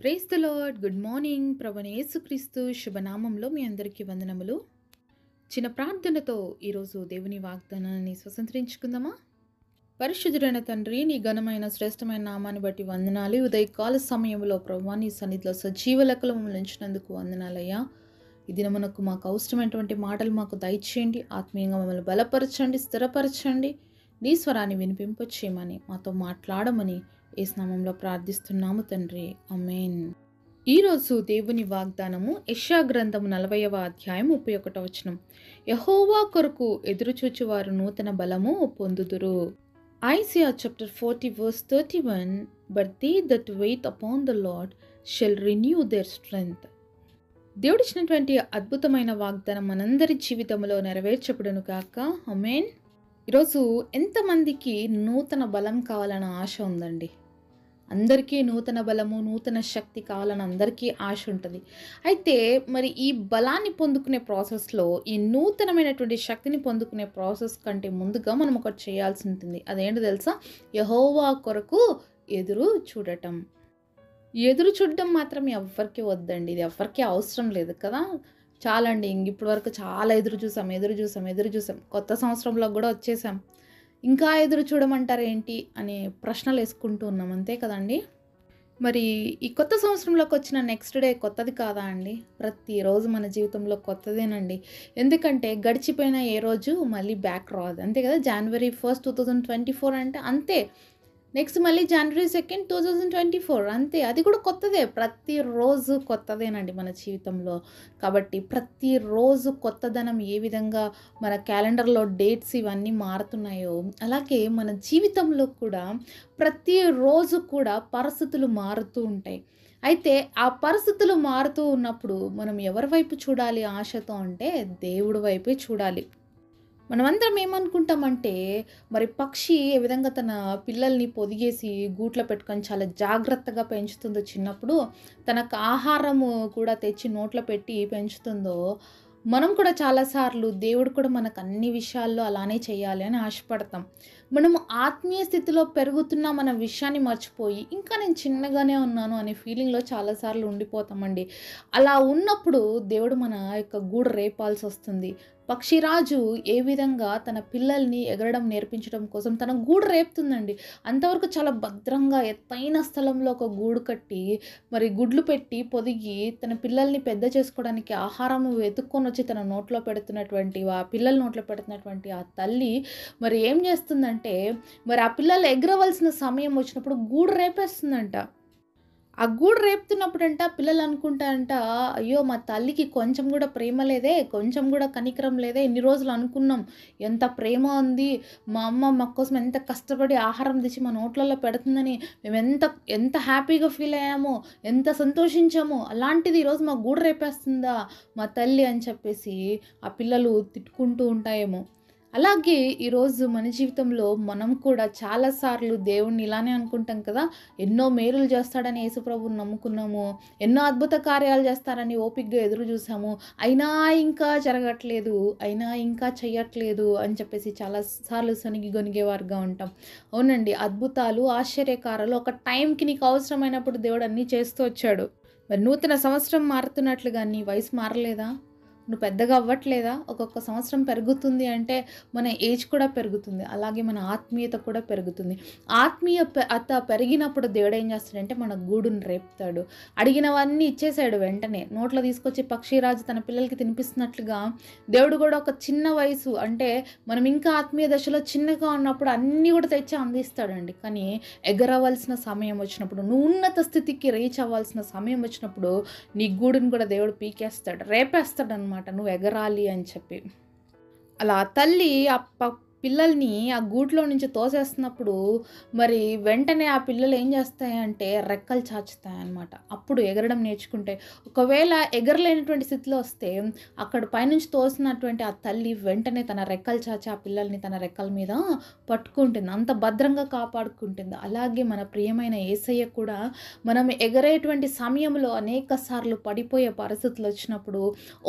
Praise the Lord. Good morning. ప్రభువైన యేసుక్రీస్తు శుభనామంలో మీ అందరికీ వందనములు. చిన్న ప్రార్థనతో ఈరోజు దేవుని వాగ్దానాన్ని స్వతంత్రించుకుందామా? పరిశుద్ధుడైన తండ్రి, నీ ఘనమైన శ్రేష్టమైన నామాన్ని బట్టి వందనాలు. ఉదయకాల సమయంలో ప్రభువా నీ సన్నిధిలో సజీవ లెక్కలు మమ్మల్ని ఉంచినందుకు వందనాలయ్యా. ఈ దినమునకు మాకు అవసరమైనటువంటి మాటలు మాకు దయచేయండి. ఆత్మీయంగా మమ్మల్ని బలపరచండి, స్థిరపరచండి. నీ స్వరాన్ని వినిపింపచేయమని, మాతో మాట్లాడమని యేసు నామములో ప్రార్థిస్తున్నాము తండ్రి. ఆమేన్. ఈరోజు దేవుని వాగ్దానము యెషయా గ్రంథము 40వ అధ్యాయం 31వ వచనం. యెహోవా కొరకు ఎదురుచూచువారు నూతన బలము పొందుదురు. Isaiah chapter 40 verse 31. But they that wait upon the Lord shall renew their strength. దేవుడిచ్చినటువంటి అద్భుతమైన వాగ్దానం మనందరి జీవితంలో నెరవేర్చబడును గాక. ఆమేన్. ఈరోజు ఎంతమందికి నూతన బలం కావాలన్న ఆశ ఉందండి? అందరికీ నూతన బలము, నూతన శక్తి కావాలని అందరికీ ఆశ ఉంటుంది. అయితే మరి ఈ బలాన్ని పొందుకునే ప్రాసెస్లో, ఈ నూతనమైనటువంటి శక్తిని పొందుకునే ప్రాసెస్ కంటే ముందుగా మనం ఒకటి చేయాల్సి ఉంటుంది. అదేంటో తెలుసా? యెహోవా కొరకు ఎదురు చూడటం. ఎదురు చూడడం మాత్రం ఎవ్వరికీ వద్దండి. ఇది ఎవ్వరికీ అవసరం లేదు కదా. చాలండి, ఇప్పటి వరకు చాలా ఎదురు చూసాం. కొత్త సంవత్సరంలో కూడా వచ్చేసాం. ఇంకా ఎదురు చూడమంటారు ఏంటి అనే ప్రశ్నలు వేసుకుంటూ ఉన్నాం, అంతే కదండి. మరి ఈ కొత్త సంవత్సరంలోకి వచ్చిన నెక్స్ట్ డే కొత్తది కాదా అండి? ప్రతిరోజు మన జీవితంలో కొత్తదేనండి. ఎందుకంటే గడిచిపోయిన ఏ రోజు మళ్ళీ బ్యాక్ రాదు, అంతే కదా. January 1st 2024 అంటే అంతే. నెక్స్ట్ మళ్ళీ January 2nd 2024 అంతే. అది కూడా కొత్తదే. ప్రతిరోజు కొత్తదేనండి మన జీవితంలో. కాబట్టి ప్రతిరోజు కొత్తదనం ఏ విధంగా మన క్యాలెండర్లో డేట్స్ ఇవన్నీ మారుతున్నాయో, అలాగే మన జీవితంలో కూడా ప్రతిరోజు కూడా పరిస్థితులు మారుతూ ఉంటాయి. అయితే ఆ పరిస్థితులు మారుతూ ఉన్నప్పుడు మనం ఎవరి వైపు చూడాలి ఆశతో అంటే దేవుడి వైపే చూడాలి. మనమందరం ఏమనుకుంటామంటే, మరి పక్షి ఏ విధంగా తన పిల్లల్ని పొదిగేసి గూట్లో పెట్టుకొని చాలా జాగ్రత్తగా పెంచుతుందో చిన్నప్పుడు, తనకు ఆహారము కూడా తెచ్చి నోట్లో పెట్టి పెంచుతుందో, మనం కూడా చాలాసార్లు దేవుడు కూడా మనకు అన్ని విషయాల్లో అలానే చేయాలి అని ఆశపడతాం. మనం ఆత్మీయ స్థితిలో పెరుగుతున్న మన విషయాన్ని మర్చిపోయి ఇంకా నేను చిన్నగానే ఉన్నాను అనే ఫీలింగ్లో చాలాసార్లు ఉండిపోతామండి. అలా ఉన్నప్పుడు దేవుడు మన యొక్క గూడు రేపాల్సి వస్తుంది. పక్షిరాజు ఏ విధంగా తన పిల్లల్ని ఎగరడం నేర్పించడం కోసం తన గూడు రేపుతుందండి. అంతవరకు చాలా భద్రంగా ఎత్తైన స్థలంలో ఒక గూడు కట్టి, మరి గుడ్లు పెట్టి పొదిగి తన పిల్లల్ని పెద్ద చేసుకోవడానికి ఆహారం వెతుక్కొని వచ్చి తన నోట్లో పెడుతున్నటువంటి, ఆ పిల్లల నోట్లో పెడుతున్నటువంటి ఆ తల్లి మరి ఏం చేస్తుందంటే, మరి ఆ పిల్లలు ఎగరవలసిన సమయం వచ్చినప్పుడు గూడు రేపేస్తుందంట. ఆ గూడు రేపుతున్నప్పుడంట పిల్లలు అనుకుంటారంట, అయ్యో మా తల్లికి కొంచెం కూడా ప్రేమ లేదే, కొంచెం కూడా కనికరం లేదే, ఇన్ని రోజులు అనుకున్నాం ఎంత ప్రేమ ఉంది, మా అమ్మ మా కోసం ఎంత కష్టపడి ఆహారం తెచ్చి మా నోట్లలో పెడుతుందని మేము ఎంత హ్యాపీగా ఫీల్ అయ్యామో, ఎంత సంతోషించామో, అలాంటిది ఈరోజు మా గూడు రేపేస్తుందా మా తల్లి అని చెప్పేసి ఆ పిల్లలు తిట్టుకుంటూ ఉంటాయేమో. అలాగే ఈరోజు మన జీవితంలో మనం కూడా చాలాసార్లు దేవుణ్ణి ఇలానే అనుకుంటాం కదా. ఎన్నో మేలులు చేస్తాడని యేసుప్రభుని నమ్ముకున్నాము, ఎన్నో అద్భుత కార్యాలు చేస్తారని ఓపికగా ఎదురు చూసాము, అయినా ఇంకా జరగట్లేదు, అయినా ఇంకా చెయ్యట్లేదు అని చెప్పేసి చాలాసార్లు సనిగి గొనిగేవారుగా ఉంటాం. అవునండి, అద్భుతాలు ఆశ్చర్యకారాలు ఒక టైంకి నీకు అవసరమైనప్పుడు దేవుడు అన్నీ చేస్తూ వచ్చాడు. మరి నూతన సంవత్సరం మారుతున్నట్లుగా నీ వయసు మారలేదా? నువ్వు పెద్దగా అవ్వట్లేదా? ఒక్కొక్క సంవత్సరం పెరుగుతుంది అంటే మన ఏజ్ కూడా పెరుగుతుంది, అలాగే మన ఆత్మీయత కూడా పెరుగుతుంది. అత పెరిగినప్పుడు దేవుడు ఏం చేస్తాడంటే మన గూడును రేపుతాడు. అడిగినవన్నీ ఇచ్చేసాడు వెంటనే. నోట్లో తీసుకొచ్చి పక్షిరాజు తన పిల్లలకి తినిపిస్తున్నట్లుగా దేవుడు కూడా ఒక చిన్న వయసు అంటే మనం ఇంకా ఆత్మీయ దశలో చిన్నగా ఉన్నప్పుడు అన్నీ కూడా తెచ్చి అందిస్తాడండి. కానీ ఎగరవలసిన సమయం వచ్చినప్పుడు, నువ్వు ఉన్నత స్థితికి రీచ్ అవ్వాల్సిన సమయం వచ్చినప్పుడు నీ గూడును కూడా దేవుడు పీకేస్తాడు, రేపేస్తాడు అనమాట, నువ్వు ఎగరాలి అని చెప్పి. అలా తల్లి ఆ పిల్లల్ని ఆ గూట్లో నుంచి తోసేస్తున్నప్పుడు మరి వెంటనే ఆ పిల్లలు ఏం చేస్తాయంటే రెక్కలు చాచుతాయన్నమాట. అప్పుడు ఎగరడం నేర్చుకుంటాయి. ఒకవేళ ఎగరలేనటువంటి స్థితిలో వస్తే అక్కడ పైనుంచి తోసినటువంటి ఆ తల్లి వెంటనే తన రెక్కలు చాచి ఆ పిల్లల్ని తన రెక్కల మీద పట్టుకుంటుంది, అంత భద్రంగా కాపాడుకుంటుంది. అలాగే మన ప్రియమైన యేసయ్య కూడా మనం ఎగరేటువంటి సమయంలో అనేక సార్లు పడిపోయే పరిస్థితులు వచ్చినప్పుడు,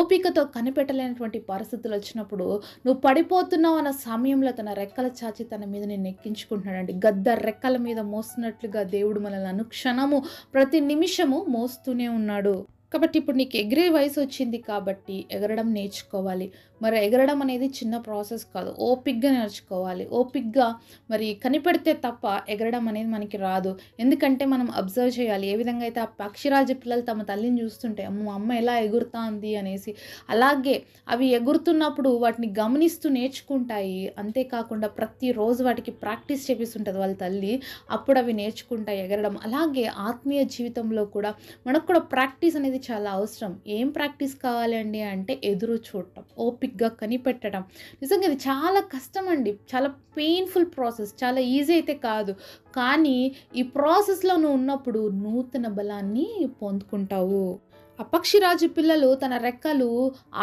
ఓపికతో కనిపెట్టలేనటువంటి పరిస్థితులు వచ్చినప్పుడు, నువ్వు పడిపోతున్నావు అన్న సమయం సమయంలో తన రెక్కల చాచి తన మీద నిన్ను ఎక్కించుకుంటున్నాడండి. గద్ద రెక్కల మీద మోస్తున్నట్లుగా దేవుడు మనల్ని అనుక్షణము ప్రతి నిమిషము మోస్తూనే ఉన్నాడు. కాబట్టి ఇప్పుడు నీకు ఎగిరే వయసు వచ్చింది కాబట్టి ఎగరడం నేర్చుకోవాలి. మరి ఎగరడం అనేది చిన్న ప్రాసెస్ కాదు. ఓపికగా నేర్చుకోవాలి. ఓపికగా మరి కనిపెడితే తప్ప ఎగరడం అనేది మనకి రాదు. ఎందుకంటే మనం అబ్జర్వ్ చేయాలి. ఏ విధంగా అయితే ఆ పక్షిరాజు పిల్లలు తమ తల్లిని చూస్తుంటే అమ్మో అమ్మ ఎలా ఎగురుతాంది అనేసి, అలాగే అవి ఎగురుతున్నప్పుడు వాటిని గమనిస్తూ నేర్చుకుంటాయి. అంతేకాకుండా ప్రతిరోజు వాటికి ప్రాక్టీస్ చేపిస్తుంటుంది వాళ్ళ తల్లి. అప్పుడు అవి నేర్చుకుంటాయి ఎగరడం. అలాగే ఆత్మీయ జీవితంలో కూడా మనకు కూడా ప్రాక్టీస్ అనేది చాలా అవసరం. ఏం ప్రాక్టీస్ కావాలండి అంటే ఎదురు చూడటం, ఓపికగా కనిపెట్టడం. నిజంగా ఇది చాలా కష్టం అండి. చాలా పెయిన్ఫుల్ ప్రాసెస్. చాలా ఈజీ అయితే కాదు. కానీ ఈ ప్రాసెస్లో నువ్వు ఉన్నప్పుడు నూతన బలాన్ని పొందుకుంటావు. ఆ పక్షిరాజు పిల్లలు తన రెక్కలు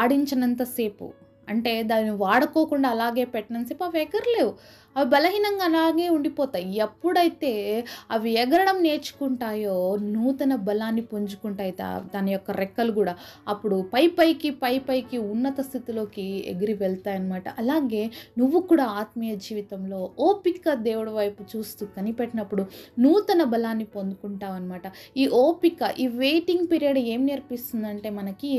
ఆడించినంతసేపు, అంటే దాన్ని వాడుకోకుండా అలాగే పెట్టినంతసేపు అవి ఎగరలేవు. అవి బలహీనంగా అలాగే ఉండిపోతాయి. ఎప్పుడైతే అవి ఎగరడం నేర్చుకుంటాయో నూతన బలాన్ని పుంజుకుంటాయి దాని యొక్క రెక్కలు కూడా. అప్పుడు పైకి ఉన్నత స్థితిలోకి ఎగిరి వెళ్తాయన్నమాట. అలాగే నువ్వు కూడా ఆత్మీయ జీవితంలో ఓపిక దేవుడి వైపు చూస్తూ కనిపెట్టినప్పుడు నూతన బలాన్ని పొందుకుంటావు అనమాట. ఈ ఓపిక, ఈ వెయిటింగ్ పీరియడ్ ఏం నేర్పిస్తుందంటే మనకి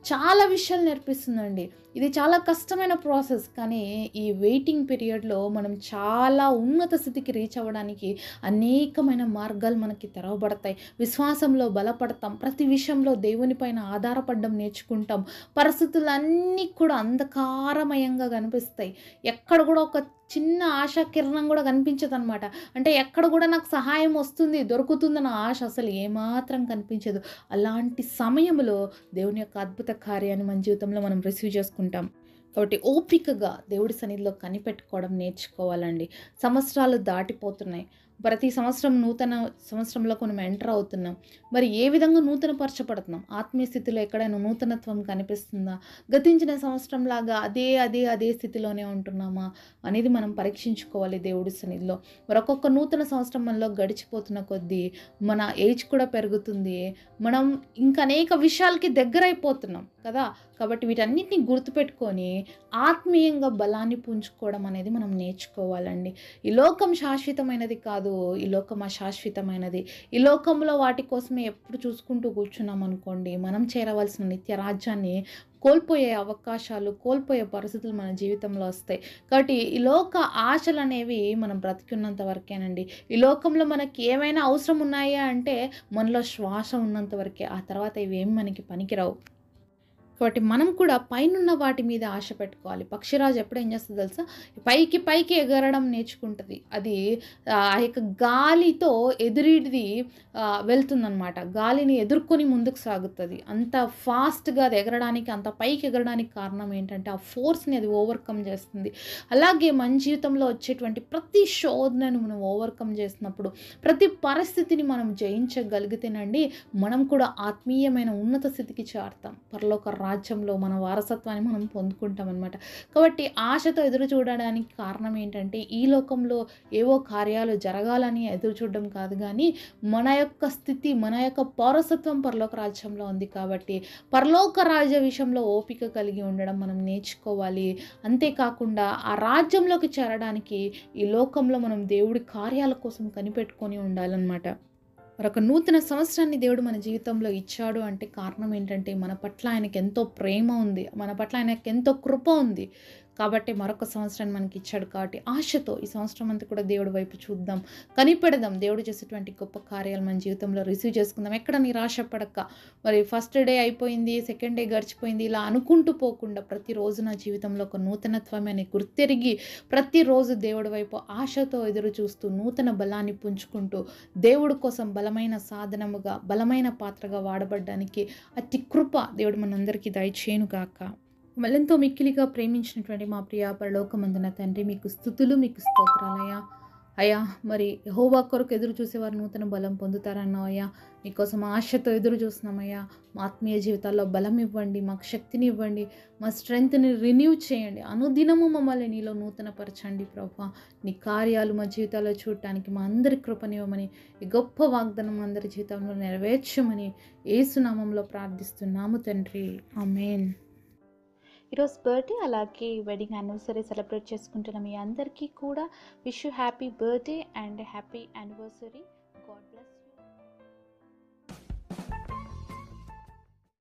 చాలా విషయాలు నేర్పిస్తుందండి. ఇది చాలా కష్టమైన ప్రాసెస్. కానీ ఈ వెయిటింగ్ పీరియడ్లో మనం చాలా ఉన్నత స్థితికి రీచ్ అవ్వడానికి అనేకమైన మార్గాలు మనకి తెరవబడతాయి. విశ్వాసంలో బలపడతాం. ప్రతి విషయంలో దేవుని పైన ఆధారపడడం నేర్చుకుంటాం. పరిస్థితులన్నీ కూడా అంధకారమయంగా కనిపిస్తాయి. ఎక్కడ కూడా ఒక చిన్న ఆశా కిరణం కూడా కనిపించదనమాట. అంటే ఎక్కడ కూడా నాకు సహాయం వస్తుంది, దొరుకుతుందన్న ఆశ అసలు ఏమాత్రం కనిపించదు. అలాంటి సమయంలో దేవుని యొక్క అద్భుత కార్యాన్ని మన జీవితంలో మనం రిసీవ్ చేసుకుంటాం. కాబట్టి ఓపికగా దేవుడి సన్నిధిలో కనిపెట్టుకోవడం నేర్చుకోవాలండి. సంవత్సరాలు దాటిపోతున్నాయి. ప్రతి సంవత్సరం నూతన సంవత్సరంలో మనం ఎంటర్ అవుతున్నాం. మరి ఏ విధంగా నూతనపరచబడుతున్నాం? ఆత్మీయ స్థితిలో ఎక్కడైనా నూతనత్వం కనిపిస్తుందా? గతించిన సంవత్సరంలాగా అదే స్థితిలోనే ఉంటున్నామా అనేది మనం పరీక్షించుకోవాలి దేవుడి సన్నిధిలో. మరొకొక్క నూతన సంవత్సరం మనలో గడిచిపోతున్న కొద్దీ మన ఏజ్ కూడా పెరుగుతుంది. మనం ఇంకా అనేక విషయాలకి దగ్గరైపోతున్నాం కదా. కాబట్టి వీటన్నిటిని గుర్తుపెట్టుకొని ఆత్మీయంగా బలాన్ని పుంజుకోవడం అనేది మనం నేర్చుకోవాలండి. ఈ లోకం శాశ్వతమైనది కాదు. ఈ లోకం అశాశ్వతమైనది. ఈ లోకంలో వాటి కోసమే ఎప్పుడు చూసుకుంటూ కూర్చున్నాం అనుకోండి, మనం చేరవలసిన నిత్య రాజ్యాన్ని కోల్పోయే అవకాశాలు, కోల్పోయే పరిస్థితులు మన జీవితంలో వస్తాయి. కాబట్టి ఈ లోక ఆశలు అనేవి మనం బ్రతికున్నంత వరకేనండి. ఈ లోకంలో మనకి ఏమైనా అవసరం ఉన్నాయా అంటే మనలో శ్వాస ఉన్నంత వరకే. ఆ తర్వాత ఇవేం మనకి పనికిరావు. కాబట్టి మనం కూడా పైనున్న వాటి మీద ఆశ పెట్టుకోవాలి. పక్షిరాజు ఎప్పుడు ఏం చేస్తుందో తెలుసా? పైకి ఎగరడం నేర్చుకుంటుంది. అది ఆ యొక్క గాలితో ఎదురీది వెళ్తుందనమాట. గాలిని ఎదుర్కొని ముందుకు సాగుతుంది. అంత ఫాస్ట్గా అది ఎగరడానికి, అంత పైకి ఎగరడానికి కారణం ఏంటంటే ఆ ఫోర్స్ని అది ఓవర్కమ్ చేస్తుంది. అలాగే మన జీవితంలో వచ్చేటువంటి ప్రతి శోధనను మనం ఓవర్కమ్ చేసినప్పుడు, ప్రతి పరిస్థితిని మనం జయించగలిగితేనండి మనం కూడా ఆత్మీయమైన ఉన్నత స్థితికి చేరుతాం. పరలోక రాజ్యంలో మన వారసత్వాన్ని మనం పొందుకుంటాం అనమాట. కాబట్టి ఆశతో ఎదురు చూడడానికి కారణం ఏంటంటే ఈ లోకంలో ఏవో కార్యాలు జరగాలని ఎదురు చూడడం కాదు, కానీ మన యొక్క స్థితి, మన యొక్క పౌరసత్వం పరలోక రాజ్యంలో ఉంది. కాబట్టి పరలోక రాజ్య విషయంలో ఓపిక కలిగి ఉండడం మనం నేర్చుకోవాలి. అంతేకాకుండా ఆ రాజ్యంలోకి చేరడానికి ఈ లోకంలో మనం దేవుడి కార్యాల కోసం కనిపెట్టుకొని ఉండాలన్నమాట. మరొక నూతన సంవత్సరాన్ని దేవుడు మన జీవితంలో ఇచ్చాడు అంటే కారణం ఏంటంటే మన పట్ల ఆయనకి ఎంతో ప్రేమ ఉంది, మన పట్ల ఆయనకి ఎంతో కృప ఉంది. కాబట్టి మరొక సంవత్సరాన్ని మనకి ఇచ్చాడు. కాబట్టి ఆశతో ఈ సంవత్సరం అంతా కూడా దేవుడి వైపు చూద్దాం, కనిపెడదాం. దేవుడు చేసేటువంటి గొప్ప కార్యాలు మన జీవితంలో రిసీవ్ చేసుకుందాం. ఎక్కడ నిరాశ పడక, మరి ఫస్ట్ డే అయిపోయింది, సెకండ్ డే గడిచిపోయింది ఇలా అనుకుంటూ పోకుండా ప్రతిరోజు నా జీవితంలో ఒక నూతనత్వమైన గుర్తెరిగి ప్రతిరోజు దేవుడి వైపు ఆశతో ఎదురు చూస్తూ నూతన బలాన్ని పుంజుకుంటూ దేవుడి కోసం బలమైన సాధనముగా, బలమైన పాత్రగా వాడబడ్డానికి అతి కృప దేవుడు మనందరికీ దయచేయునుగాక. మళ్ళెంతో మిక్కిలిగా ప్రేమించినటువంటి మా ప్రియ పరలోకమందున తండ్రి, మీకు స్తుతులు, మీకు స్తోత్రాలయ్యా. అయ్యా, మరి యెహోవా కొరకు ఎదురు చూసేవారు నూతన బలం పొందుతారన్నావు అయ్యా. మీకోసం ఆశతో ఎదురు చూస్తున్నామయ్యా. మా ఆత్మీయ జీవితాల్లో బలం ఇవ్వండి, మాకు శక్తిని ఇవ్వండి, మా స్ట్రెంగ్త్ని రిన్యూ చేయండి. అనుదినము మమ్మల్ని నీలో నూతనపరచండి ప్రభువా. నీ కార్యాలు మా జీవితాల్లో చూడటానికి మా అందరి కృపనివ్వమని, ఈ గొప్ప వాగ్దానం అందరి జీవితంలో నెరవేర్చమని యేసు నామంలో ప్రార్థిస్తున్నాము తండ్రి. ఆమేన్. ఈరోజు బర్త్డే అలాగే వెడ్డింగ్ యానివర్సరీ సెలబ్రేట్ చేసుకుంటున్న మీ అందరికీ కూడా wish you happy birthday and happy anniversary. God bless.